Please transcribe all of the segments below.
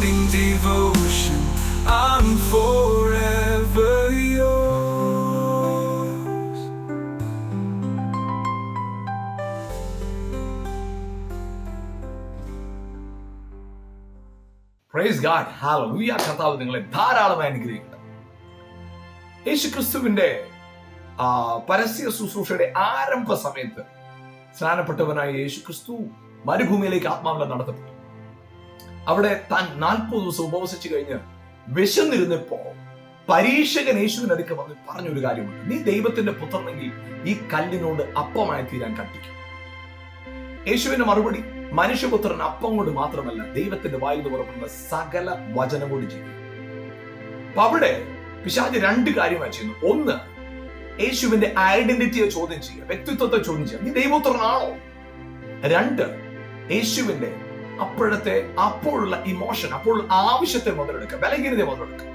morning devotion. I'm forever yours. Praise God, hallelujah. കർത്താവ് നിങ്ങളെ ധാരാളമായി അനുഗ്രഹിക്കട്ടെ. യേശുക്രിസ്തുവിന്റെ പരസ്യ ശുശ്രൂഷയുടെ ആരംഭ സമയത്ത് സ്നാനപ്പെട്ടവനായ യേശുക്രിസ്തു മരുഭൂമിയിലേക്ക് ആത്മാവിനെ നടത്തപ്പെട്ടു. അവിടെ താൻ 40 ദിവസം ഉപവസിച്ചു കഴിഞ്ഞ് വിശന്നിരുന്നപ്പോ പരീക്ഷകൻ യേശുവിന്റെ അടുക്ക വന്ന് പറഞ്ഞൊരു കാര്യമുണ്ട്: നീ ദൈവത്തിന്റെ പുത്രനെങ്കിൽ ഈ കല്ലിനോട് അപ്പമായി തീരാൻ കൽപ്പിക്കും. യേശുവിന്റെ മറുപടി: മനുഷ്യപുത്രൻ അപ്പം കൊണ്ട് മാത്രമല്ല, ദൈവത്തിന്റെ വായിൽ നിന്ന് പുറപ്പെടുന്ന സകല വചനം കൊണ്ട് ചെയ്യും. അപ്പൊ അവിടെ പിശാച് 2 കാര്യമായി ചെയ്യുന്നു. ഒന്ന്, യേശുവിന്റെ ഐഡന്റിറ്റിയെ ചോദ്യം ചെയ്യുക, വ്യക്തിത്വത്തെ ചോദ്യം ചെയ്യുക. നീ ദൈവപുത്രനാണോ? 2, യേശുവിന്റെ അപ്പോഴുള്ള ഇമോഷൻ, അപ്പോഴുള്ള ആവശ്യത്തെ മുതലെടുക്കുക, ബലഹീനതയെ മുതലെടുക്കുക.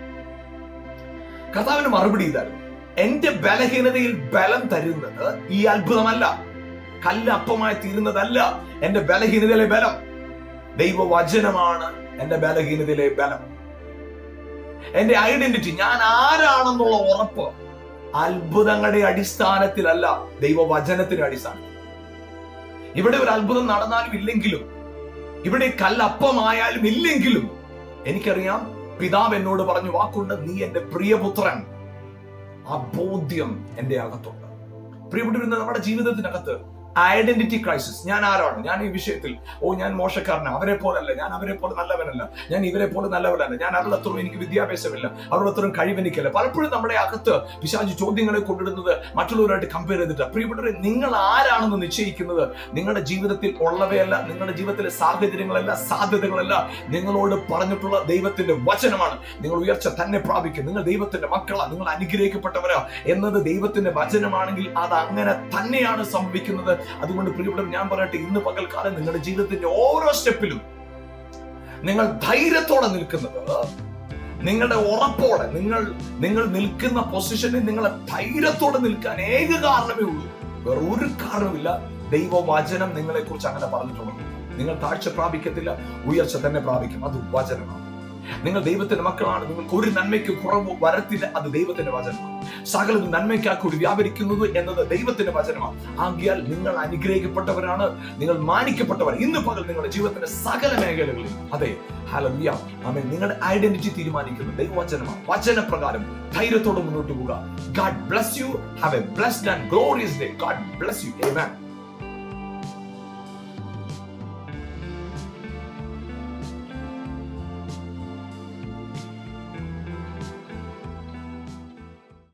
കർത്താവിന്റെ മറുപടി ഇതായിരുന്നു: എന്റെ ബലഹീനതയിൽ ബലം തരുന്നത് ഈ അത്ഭുതമല്ല, കല്ല് അപ്പമായി തീരുന്നതല്ല എന്റെ ബലഹീനതയിലെ ബലം. ദൈവവചനമാണ് എന്റെ ബലഹീനതയിലെ ബലം. എന്റെ ഐഡന്റിറ്റി, ഞാൻ ആരാണെന്നുള്ള ഉറപ്പ് അത്ഭുതങ്ങളുടെ അടിസ്ഥാനത്തിലല്ല, ദൈവവചനത്തിന്റെ അടിസ്ഥാനത്തിൽ. ഇവിടെ ഒരു അത്ഭുതം നടന്നാലും ഇല്ലെങ്കിലും, ഇവിടെ കല്ലപ്പമായാലും ഇല്ലെങ്കിലും, എനിക്കറിയാം പിതാവ് എന്നോട് പറഞ്ഞു വാക്കുണ്ട്: നീ എന്റെ പ്രിയപുത്രൻ. ആ ബോധ്യം എന്റെ അകത്തുണ്ട്. പ്രിയപ്പെട്ടിരുന്ന നമ്മുടെ ജീവിതത്തിനകത്ത് ഐഡന്റിറ്റി ക്രൈസിസ്. ഞാൻ ആരാണ്? ഞാൻ ഈ വിഷയത്തിൽ ഞാൻ മോശക്കാരനാണ്, അവരെ പോലല്ല, ഞാൻ അവരെ പോലെ നല്ലവനല്ല, ഞാൻ ഇവരെ പോലെ നല്ലവനല്ല, ഞാൻ അവരുടെ എനിക്ക് വിദ്യാഭ്യാസമില്ല, അവരുടെ കഴിവെനിക്കല്ല. പലപ്പോഴും നമ്മുടെ അകത്ത് പിശാച് ചോദ്യങ്ങളെ കൊണ്ടിടുന്നത് മറ്റുള്ളവരായിട്ട് കമ്പയർ ചെയ്തിട്ട്. പ്രിയപ്പെട്ടവരെ, നിങ്ങൾ ആരാണെന്ന് നിശ്ചയിക്കുന്നത് നിങ്ങളുടെ ജീവിതത്തിൽ ഉള്ളവയല്ല, നിങ്ങളുടെ ജീവിതത്തിലെ സാഹചര്യങ്ങളല്ല, സാധ്യതകളല്ല, നിങ്ങളോട് പറഞ്ഞിട്ടുള്ള ദൈവത്തിന്റെ വചനമാണ്. നിങ്ങൾ ഉയർച്ച തന്നെ പ്രാപിക്കും, നിങ്ങൾ ദൈവത്തിന്റെ മക്കളാ, നിങ്ങൾ അനുഗ്രഹിക്കപ്പെട്ടവരാ എന്നത് ദൈവത്തിന്റെ വചനമാണെങ്കിൽ അത് അങ്ങനെ തന്നെയാണ് സംഭവിക്കുന്നത്. അതുകൊണ്ട് പ്രിയപ്പെട്ടവർ, ഞാൻ പറയട്ടെ, ഇന്ന് പകൽക്കാലം നിങ്ങളുടെ ജീവിതത്തിന്റെ ഓരോ സ്റ്റെപ്പിലും നിങ്ങൾ ധൈര്യത്തോടെ നിൽക്കുന്നത്, നിങ്ങളുടെ ഉറപ്പോടെ, നിങ്ങൾ നിൽക്കുന്ന പൊസിഷനിൽ നിങ്ങളെ ധൈര്യത്തോടെ നിൽക്കാൻ ഏക കാരണമേ ഉള്ളൂ, വേറെ ഒരു കാരണമില്ല. ദൈവവചനം നിങ്ങളെ കുറിച്ച് അങ്ങനെ പറഞ്ഞിട്ടുള്ളത്. നിങ്ങൾ താഴ്ച പ്രാപിക്കത്തില്ല, ഉയർച്ച തന്നെ പ്രാപിക്കും. അത് വചനമാണ്. നിങ്ങൾ ദൈവത്തിന്റെ മക്കളാണ്, നിങ്ങൾക്ക് ഒരു നന്മയ്ക്ക് കുറവ് വരത്തില്ല, അത് ദൈവത്തിന്റെ വചനമാണ്. സകലതും നന്മയ്ക്കായി കൂടി വ്യാപരിക്കുന്നത് എന്നത് ദൈവത്തിന്റെ വചനമാണ്. ആകിയാൽ നിങ്ങൾ അനുഗ്രഹിക്കപ്പെട്ടവരാണ്, നിങ്ങൾ മാനിക്കപ്പെട്ടവർ. ഇന്ന് പകൽ നിങ്ങളുടെ ജീവിതത്തിന്റെ സകല മേഖലകളിൽ, അതെ, ഹല്ലേലൂയ, ആമേൻ, നിങ്ങളുടെ ഐഡന്റിറ്റി തീരുമാനിക്കുന്നത് ദൈവവചനമാണ്. വചനപ്രകാരം ധൈര്യത്തോടെ മുന്നോട്ട് പോവുക. God bless you. Have a blessed and glorious day. God bless you. Amen.